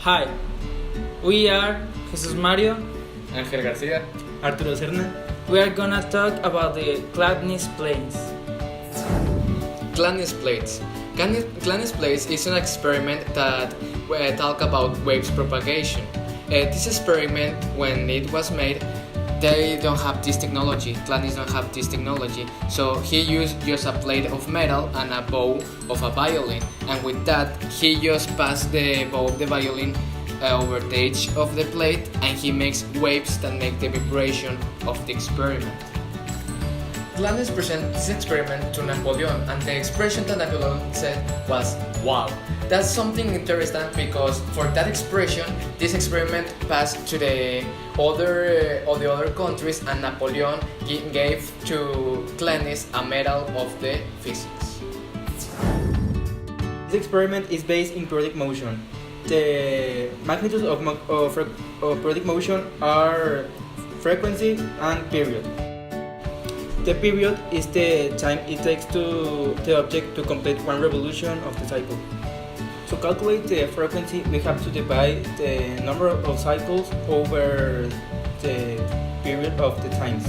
Hi, we are Jesus Mario, Ángel García, Arturo Serna. We are gonna talk about the CHLADNI plates. CHLADNI plates. CHLADNI plates is an experiment that talk about waves propagation. This experiment, when it was made, they don't have this technology. CHLADNIs don't have this technology. So he used just a plate of metal and a bow of a violin, and with that he just passed the bow of the violin over the edge of the plate, and he makes waves that make the vibration of the experiment. CHLADNIs presented this experiment to Napoleon, and the expression that Napoleon said was, "Wow." That's something interesting because for that expression, this experiment passed to the other countries, and Napoleon gave to CHLADNIs a medal of the physics. This experiment is based in periodic motion. The magnitudes of periodic motion are frequency and period. The period is the time it takes to the object to complete one revolution of the cycle. To calculate the frequency, we have to divide the number of cycles over the period of the times.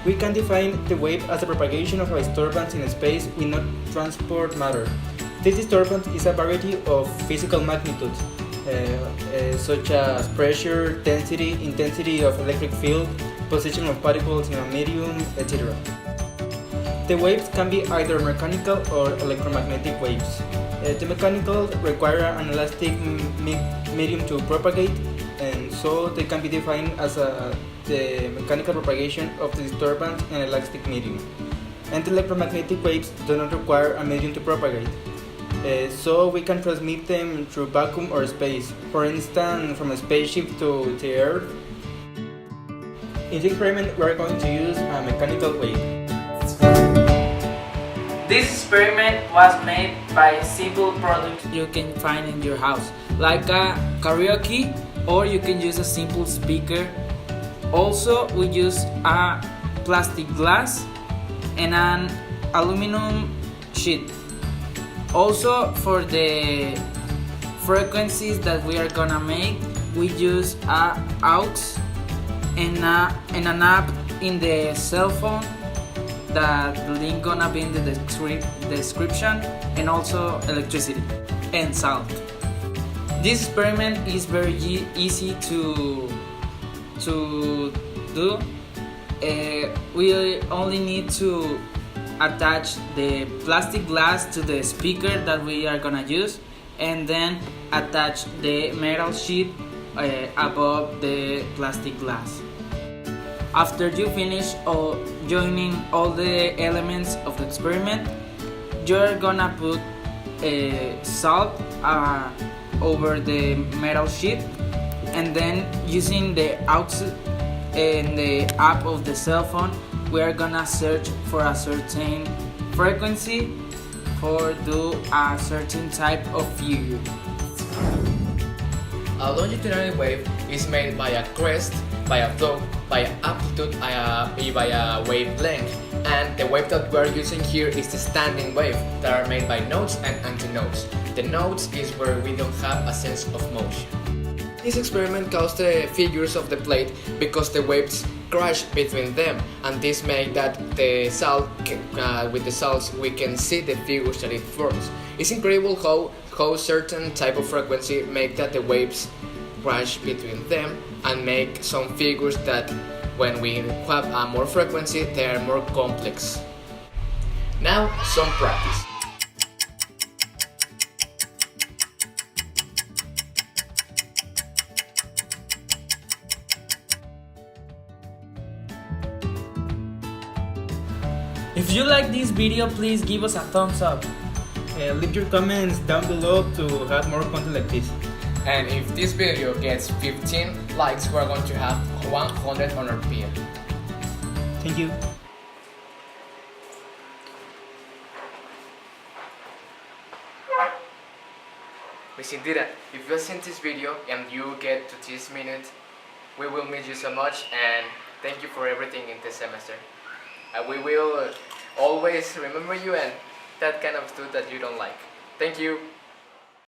We can define the wave as a propagation of a disturbance in space with no transport matter. This disturbance is a variety of physical magnitudes, such as pressure, density, intensity of electric field, position of particles in a medium, etc. The waves can be either mechanical or electromagnetic waves. The mechanical require an elastic medium to propagate, and so they can be defined as the mechanical propagation of the disturbance in an elastic medium. And the electromagnetic waves do not require a medium to propagate. So we can transmit them through vacuum or space, for instance from a spaceship to the Earth. In this experiment we are going to use a mechanical wave. This experiment was made by a simple product you can find in your house, like a karaoke, or you can use a simple speaker. Also, we use a plastic glass and an aluminum sheet. Also, for the frequencies that we are gonna make, we use a aux and an app in the cell phone that the link gonna be in the description, and also electricity and salt. This experiment is very easy to do. We only need to attach the plastic glass to the speaker that we are gonna use, and then attach the metal sheet above the plastic glass. After you finish joining all the elements of the experiment, you're gonna put salt over the metal sheet, and then using the aux and the app of the cell phone, we are gonna search for a certain frequency for do a certain type of figure. A longitudinal wave is made by a crest, by a flow, by an amplitude, by a wavelength, and the wave that we are using here is the standing wave that are made by nodes and antinodes. The nodes is where we don't have a sense of motion. This experiment caused the figures of the plate because the waves crash between them, and this makes that the salt, with the salts we can see the figures that it forms. It's incredible how certain type of frequency make that the waves crash between them and make some figures that when we have a more frequency they are more complex. Now some practice. If you like this video, please give us a thumbs up. Leave your comments down below to have more content like this. And if this video gets 15 likes, we're going to have 100 on our PIA. Thank you. Miss Indira, if you have seen this video and you get to this minute, we will miss you so much, and thank you for everything in this semester. We will always remember you and that kind of stuff that you don't like. Thank you.